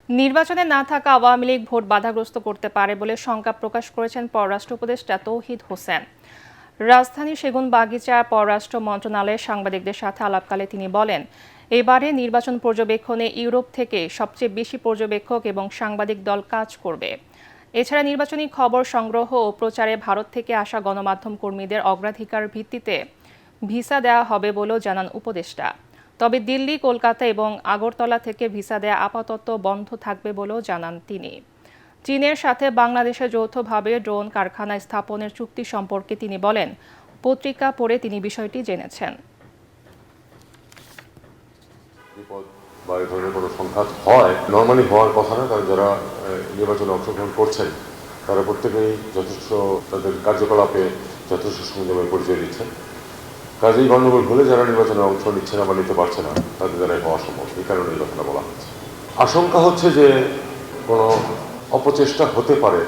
নির্বাচনে না থাকা আওয়ামী লীগ ভোট বাধাগ্রস্ত করতে পারে বলে শঙ্কা প্রকাশ করেছেন পররাষ্ট্র উপদেষ্টা তৌহিদ হোসেন। রাজধানীর সেগুনবাগিচার পররাষ্ট্র মন্ত্রণালয়ের সাংবাদিকদের সাথে আলাপকালে তিনি বলেন, এবারে নির্বাচন পর্যবেক্ষণে ইউরোপ থেকে সবচেয়ে বেশি পর্যবেক্ষক এবং সাংবাদিক দল কাজ করবে। এছাড়া নির্বাচনী খবর সংগ্রহ ও প্রচারে ভারত থেকে আসা গণমাধ্যম কর্মীদের অগ্রাধিকার ভিত্তিতে ভিসা দেওয়া হবে বলেও জানান উপদেষ্টা। তবে দিল্লি, কলকাতা এবং আগরতলা থেকে ভিসা দেয়া আপাতত বন্ধ থাকবে বলেও জানান তিনি। চীনের সাথে বাংলাদেশে যৌথভাবে ড্রোন কারখানা স্থাপনের চুক্তি সম্পর্কে তিনি বলেন, পত্রিকা পড়ে তিনি বিষয়টি জেনেছেন। বা এই ধরনের কোনো সংঘাত হয় নর্মালি হওয়ার কথা না, কারণ যারা নির্বাচনে অংশগ্রহণ করছেন তারা প্রত্যেকেই যথেষ্ট তাদের কার্যকলাপে যথেষ্ট সংযমের পরিচয় দিচ্ছেন। কাজেই গণ্ডগোল হলে যারা নির্বাচনে অংশ নিচ্ছে না বা নিতে পারছে না তাদের দ্বারা হওয়া সম্ভব, এই কারণে এই কথাটা বলা হচ্ছে। আশঙ্কা হচ্ছে যে কোনো অপচেষ্টা হতে পারে